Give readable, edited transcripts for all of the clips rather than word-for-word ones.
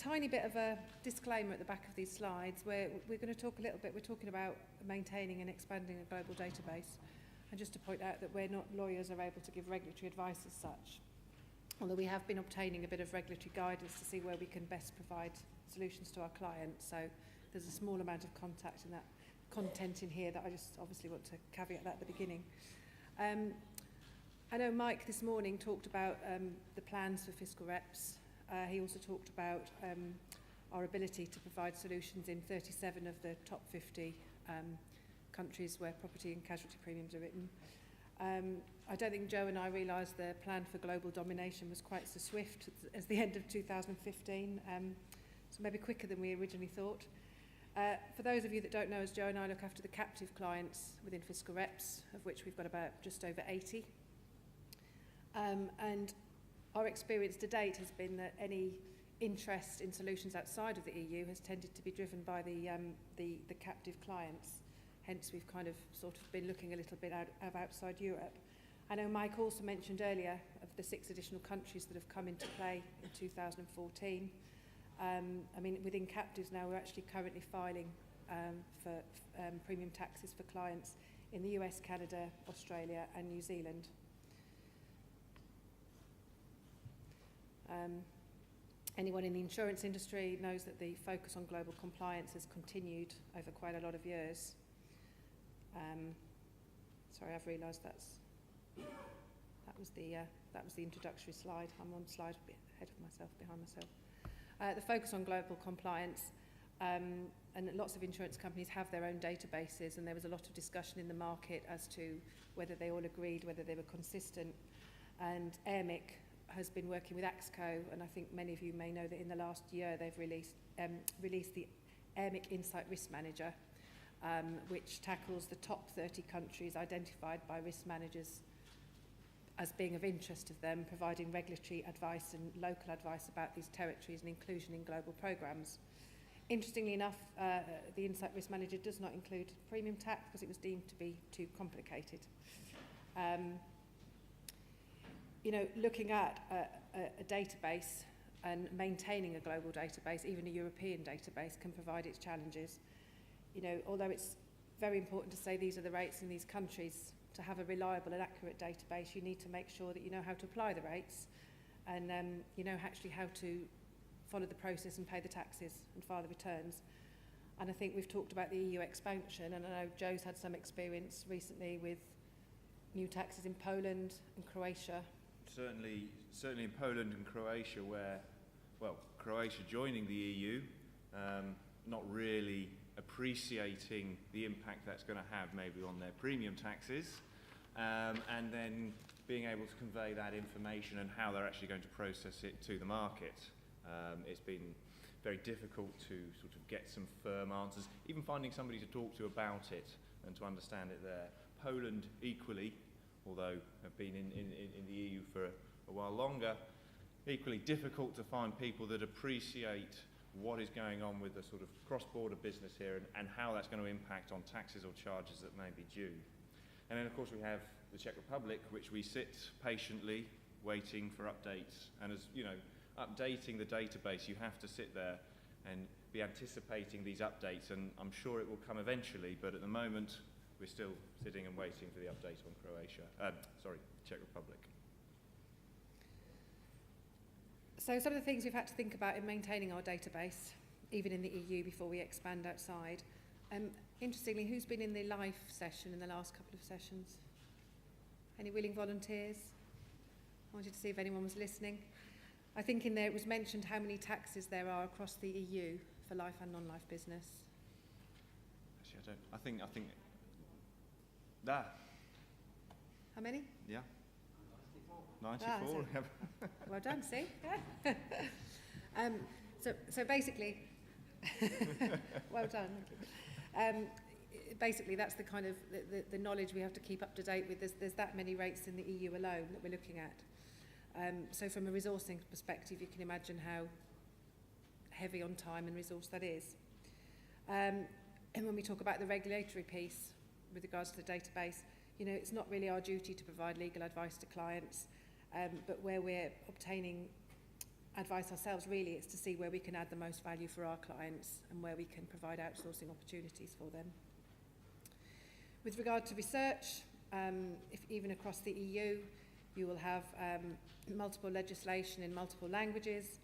tiny bit of a disclaimer at the back of these slides where we're going to talk a little bit, we're talking about maintaining and expanding a global database. And just to point out that we're not lawyers are able to give regulatory advice as such, although we have been obtaining a bit of regulatory guidance to see where we can best provide solutions to our clients. So there's a small amount of content in here that I just obviously want to caveat that at the beginning. I know Mike this morning talked about the plans for FiscalReps. He also talked about our ability to provide solutions in 37 of the top 50 countries where property and casualty premiums are written. I don't think Joe and I realised the plan for global domination was quite so swift as the end of 2015, so maybe quicker than we originally thought. For those of you that don't know, as Joe and I look after the captive clients within FiscalReps, of which we've got about just over 80. And our experience to date has been that any interest in solutions outside of the EU has tended to be driven by the captive clients. Hence, we've kind of sort of been looking a little bit out of outside Europe. I know Mike also mentioned earlier of the 6 additional countries that have come into play in 2014. I mean, within captives now, we're actually currently filing for premium taxes for clients in the US, Canada, Australia, and New Zealand. Anyone in the insurance industry knows that the focus on global compliance has continued over quite a lot of years. Sorry, I've realised that was the introductory slide. I'm on slide a bit ahead of myself, behind myself. The focus on global compliance, and lots of insurance companies have their own databases, and there was a lot of discussion in the market as to whether they all agreed, whether they were consistent. And AIRMIC has been working with AXCO, and I think many of you may know that in the last year they've released the AIRMIC Insight Risk Manager, which tackles the top 30 countries identified by risk managers as being of interest to them, providing regulatory advice and local advice about these territories and inclusion in global programs. Interestingly enough, the Insight Risk Manager does not include premium tax because it was deemed to be too complicated. You know, looking at a database and maintaining a global database, even a European database, can provide its challenges. You know, although it's very important to say these are the rates in these countries, to have a reliable and accurate database, you need to make sure that you know how to apply the rates and you know actually how to follow the process and pay the taxes and file the returns. And I think we've talked about the EU expansion, and I know Joe's had some experience recently with new taxes in Poland and Croatia. Certainly in Poland and Croatia, where, well, Croatia joining the EU, not really appreciating the impact that's going to have maybe on their premium taxes, and then being able to convey that information and how they're actually going to process it to the market. It's been very difficult to sort of get some firm answers, even finding somebody to talk to about it and to understand it there. Poland equally, although have been in the EU for a while longer, equally difficult to find people that appreciate what is going on with the sort of cross-border business here and how that's going to impact on taxes or charges that may be due. And then of course we have the Czech Republic, which we sit patiently waiting for updates. And as you know, updating the database, you have to sit there and be anticipating these updates, and I'm sure it will come eventually, but at the moment we're still sitting and waiting for the update on Czech Republic. So some of the things we've had to think about in maintaining our database, even in the EU, before we expand outside. Interestingly, who's been in the live session in the last couple of sessions? Any willing volunteers? I wanted to see if anyone was listening. I think in there it was mentioned how many taxes there are across the EU for life and non-life business. Actually, I think that. How many? Yeah. 94. Well done, see? Yeah. So basically, well done. Thank you. Basically, that's the kind of the knowledge we have to keep up to date with. There's that many rates in the EU alone that we're looking at. So from a resourcing perspective, you can imagine how heavy on time and resource that is. And when we talk about the regulatory piece with regards to the database, you know, it's not really our duty to provide legal advice to clients, but where we're obtaining advice ourselves. Really, it's to see where we can add the most value for our clients and where we can provide outsourcing opportunities for them. With regard to research, if even across the EU, you will have multiple legislation in multiple languages,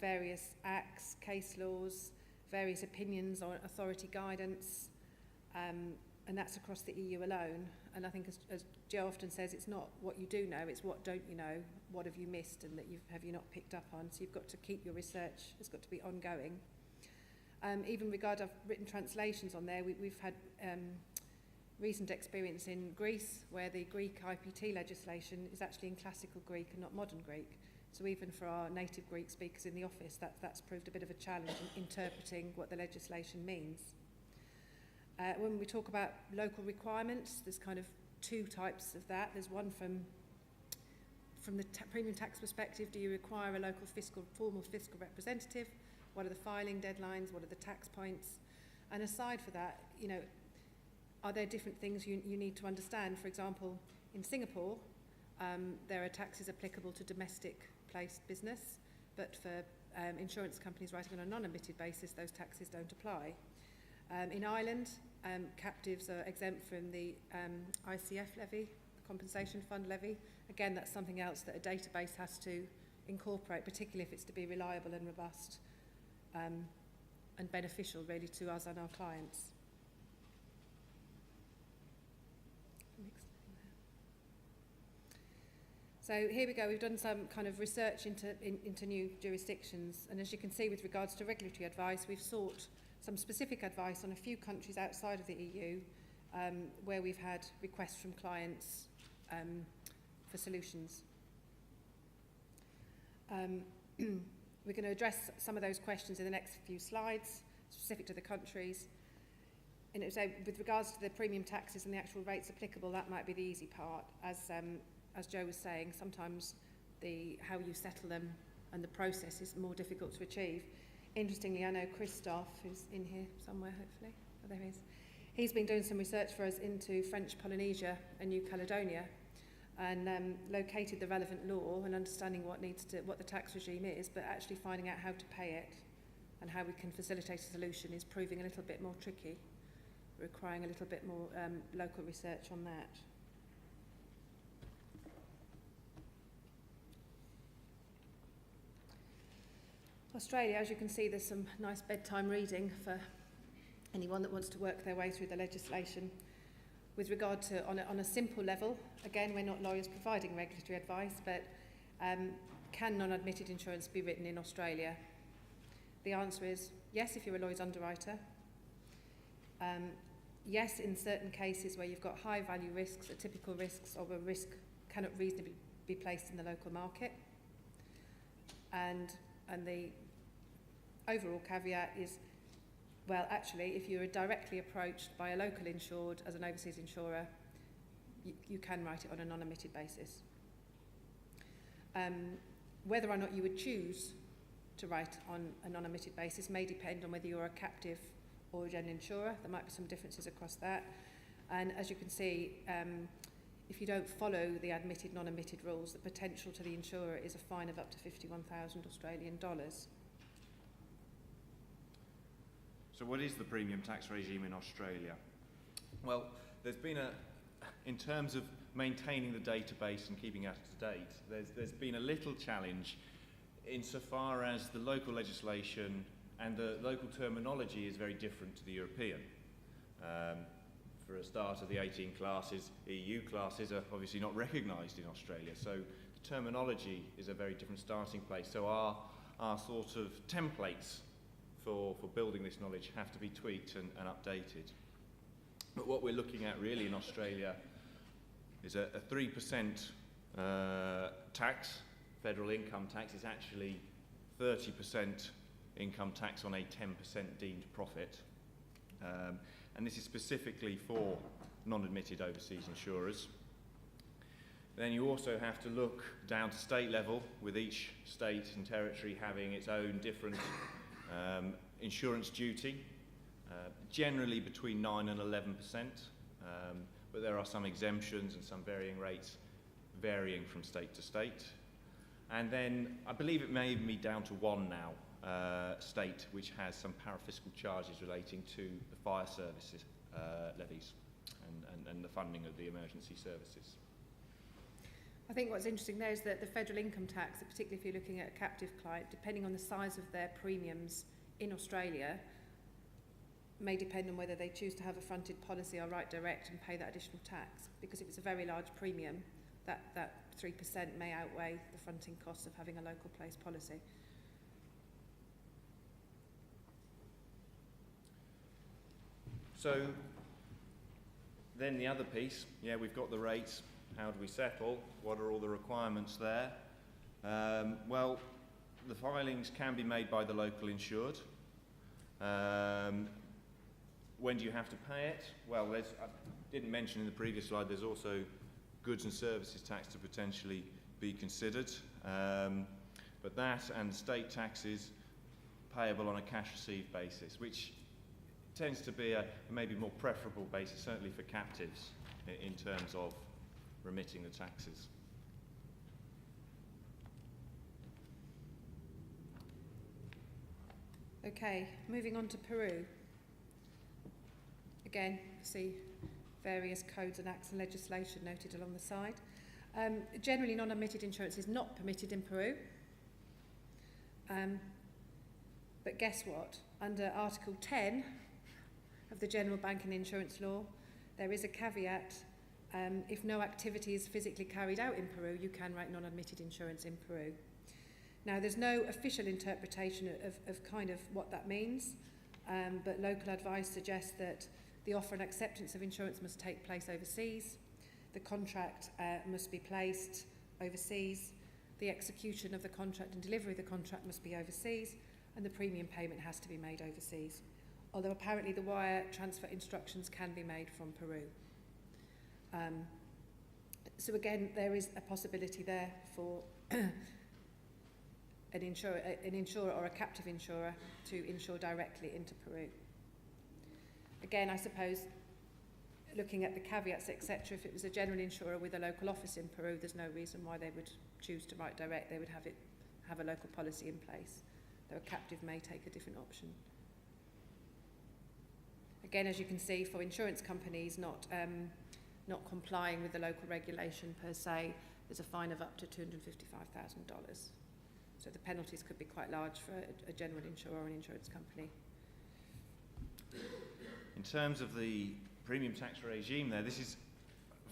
various acts, case laws, various opinions on authority guidance, and that's across the EU alone. And I think, as Joe often says, it's not what you do know, it's what don't you know, what have you missed and that have you not picked up on. So you've got to keep your research, it's got to be ongoing. Even regard, I've written translations on there. We've had recent experience in Greece where the Greek IPT legislation is actually in classical Greek and not modern Greek. So even for our native Greek speakers in the office, that's proved a bit of a challenge in interpreting what the legislation means. When we talk about local requirements, there's kind of two types of that. There's one from the premium tax perspective. Do you require a local formal fiscal representative? What are the filing deadlines? What are the tax points? And aside for that, you know, are there different things you need to understand? For example, in Singapore, there are taxes applicable to domestic placed business, but for insurance companies writing on a non-admitted basis, those taxes don't apply. In Ireland, captives are exempt from the ICF levy, the compensation fund levy. Again, that's something else that a database has to incorporate, particularly if it's to be reliable and robust and beneficial really to us and our clients. So here we go, we've done some kind of research into new jurisdictions, and as you can see with regards to regulatory advice, we've sought some specific advice on a few countries outside of the EU where we've had requests from clients for solutions. We're going to address some of those questions in the next few slides, specific to the countries. And it was, with regards to the premium taxes and the actual rates applicable, that might be the easy part. As Joe was saying, sometimes how you settle them and the process is more difficult to achieve. Interestingly, I know Christophe, who's in here somewhere, hopefully. Oh, there he is. He's been doing some research for us into French Polynesia and New Caledonia, and located the relevant law and understanding what the tax regime is, but actually finding out how to pay it and how we can facilitate a solution is proving a little bit more tricky, requiring a little bit more local research on that. Australia, as you can see, there's some nice bedtime reading for anyone that wants to work their way through the legislation. With regard to, on a simple level, again, we're not lawyers providing regulatory advice, but can non-admitted insurance be written in Australia? The answer is yes, if you're a Lloyd's underwriter. Yes, in certain cases where you've got high value risks, atypical risks, or a risk cannot reasonably be placed in the local market. And the overall caveat is, well, actually, if you are directly approached by a local insured as an overseas insurer, you can write it on a non-admitted basis. Whether or not you would choose to write on a non-admitted basis may depend on whether you're a captive or a general insurer. There might be some differences across that. And as you can see, if you don't follow the admitted, non-admitted rules, the potential to the insurer is a fine of up to 51,000 Australian dollars. So what is the premium tax regime in Australia? Well, there's been in terms of maintaining the database and keeping it up to date, there's been a little challenge insofar as the local legislation and the local terminology is very different to the European. For a starter, the 18 classes, EU classes, are obviously not recognised in Australia, so the terminology is a very different starting place. So our sort of templates for building this knowledge have to be tweaked and updated. But what we're looking at really in Australia is a 3% tax, federal income tax. Is actually 30% income tax on a 10% deemed profit. And this is specifically for non-admitted overseas insurers. Then you also have to look down to state level, with each state and territory having its own different insurance duty, generally between 9 and 11%, but there are some exemptions and some varying rates varying from state to state. And then I believe it may even be down to one now state which has some parafiscal charges relating to the fire services levies and the funding of the emergency services. I think what's interesting there is that the federal income tax, particularly if you're looking at a captive client, depending on the size of their premiums in Australia, may depend on whether they choose to have a fronted policy or write direct and pay that additional tax. Because if it's a very large premium, that 3% may outweigh the fronting costs of having a local place policy. So then the other piece, yeah, we've got the rates. How do we settle? What are all the requirements there? Well, the filings can be made by the local insured. When do you have to pay it? Well, I didn't mention in the previous slide, there's also goods and services tax to potentially be considered. But that and state taxes payable on a cash received basis, which tends to be a maybe more preferable basis, certainly for captives, in terms of remitting the taxes. Okay, moving on to Peru. Again, see various codes and acts and legislation noted along the side. Generally, non-admitted insurance is not permitted in Peru. But guess what? Under Article 10 of the General Banking Insurance Law, there is a caveat. If no activity is physically carried out in Peru, you can write non-admitted insurance in Peru. Now, there's no official interpretation of kind of what that means, but local advice suggests that the offer and acceptance of insurance must take place overseas, the contract must be placed overseas, the execution of the contract and delivery of the contract must be overseas, and the premium payment has to be made overseas. Although apparently the wire transfer instructions can be made from Peru. So again, there is a possibility there for an insurer or a captive insurer to insure directly into Peru. Again, I suppose, looking at the caveats, etc., if it was a general insurer with a local office in Peru, there's no reason why they would choose to write direct. They would have a local policy in place, though a captive may take a different option. Again, as you can see, for insurance companies not complying with the local regulation per se, there's a fine of up to $255,000. So the penalties could be quite large for a general insurer or an insurance company. In terms of the premium tax regime there, this is,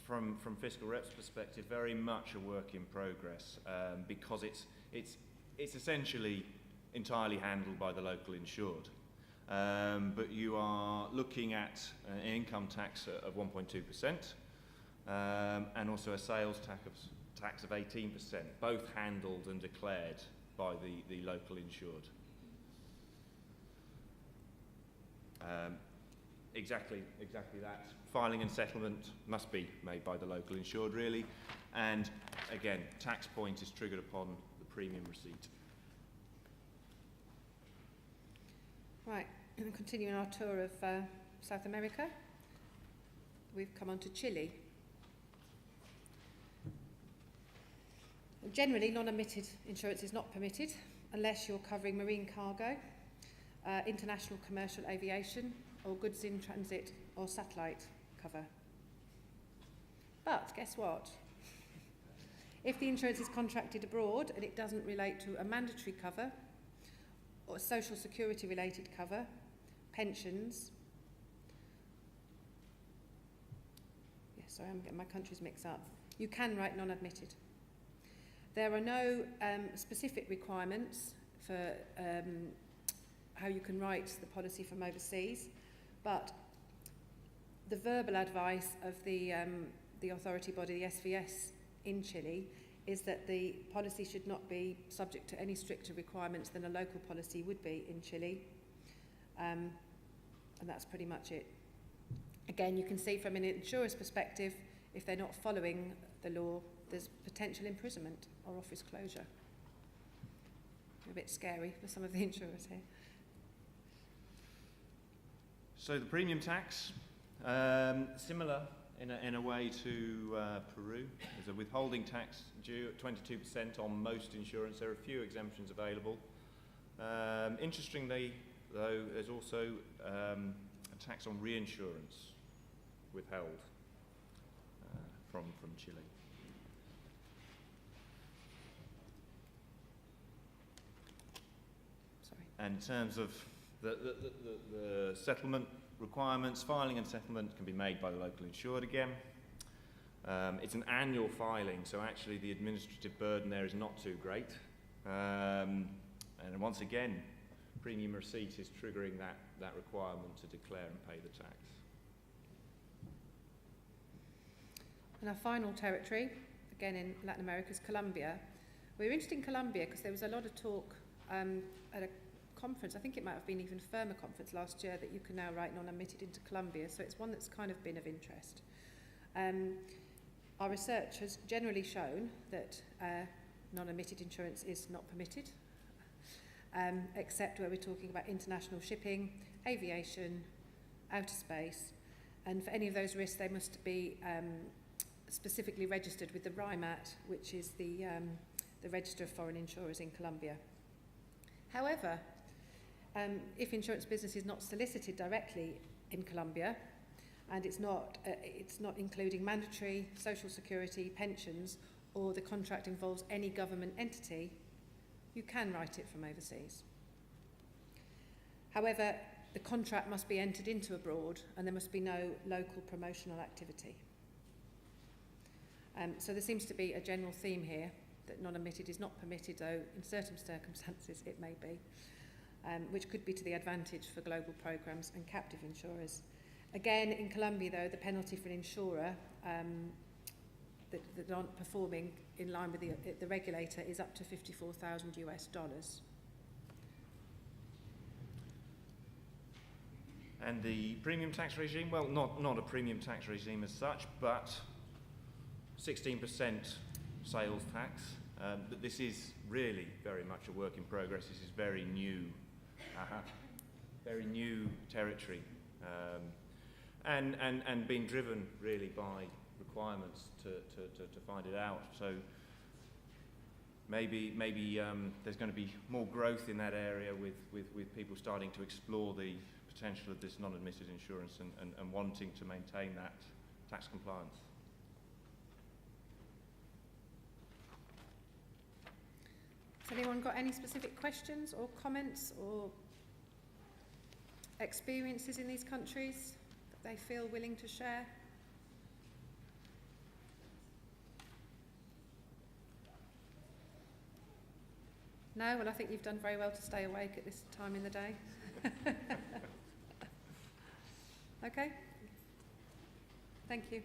from FiscalReps' perspective, very much a work in progress, because it's essentially entirely handled by the local insured. But you are looking at an income tax of 1.2%, and also a sales tax of 18%, both handled and declared by the local insured. Exactly that. Filing and settlement must be made by the local insured, really, and again, tax point is triggered upon the premium receipt. Right, and continuing our tour of South America, we've come on to Chile. Generally, non-admitted insurance is not permitted unless you're covering marine cargo, international commercial aviation, or goods in transit or satellite cover. But guess what? If the insurance is contracted abroad and it doesn't relate to a mandatory cover or social security related cover, pensions, sorry, I'm getting my countries mixed up, you can write non-admitted. There are no specific requirements for how you can write the policy from overseas, but the verbal advice of the authority body, the SVS in Chile, is that the policy should not be subject to any stricter requirements than a local policy would be in Chile, and that's pretty much it. Again, you can see from an insurer's perspective, if they're not following the law, there's potential imprisonment or office closure. A bit scary for some of the insurers here. So the premium tax, similar in a way to Peru. There's a withholding tax due at 22% on most insurance. There are a few exemptions available. Interestingly, though, there's also a tax on reinsurance withheld from Chile. Sorry. And in terms of the settlement requirements, filing and settlement can be made by the local insured again. It's an annual filing, so actually the administrative burden there is not too great. And once again, premium receipt is triggering that requirement to declare and pay the tax. And our final territory, again in Latin America, is Colombia. We were interested in Colombia because there was a lot of talk at a conference, I think it might have been even FIRMA conference last year, that you can now write non-admitted into Colombia, so it's one that's kind of been of interest. Our research has generally shown that non-admitted insurance is not permitted, except where we're talking about international shipping, aviation, outer space, and for any of those risks they must be specifically registered with the RIMAT, which is the Register of Foreign Insurers in Colombia. However, if insurance business is not solicited directly in Colombia, and it's not including mandatory social security, pensions, or the contract involves any government entity, you can write it from overseas. However, the contract must be entered into abroad and there must be no local promotional activity. So there seems to be a general theme here that non-admitted is not permitted, though in certain circumstances it may be, which could be to the advantage for global programs and captive insurers. Again, in Colombia, though, the penalty for an insurer that aren't performing in line with the regulator is up to $54,000 US. And the premium tax regime, well, not a premium tax regime as such, but 16% sales tax. But this is really very much a work in progress. This is very new territory, and being driven really by requirements to find it out. So maybe there's going to be more growth in that area with people starting to explore the potential of this non-admitted insurance and wanting to maintain that tax compliance. Has anyone got any specific questions or comments or experiences in these countries that they feel willing to share? No? Well, I think you've done very well to stay awake at this time in the day. Okay. Thank you.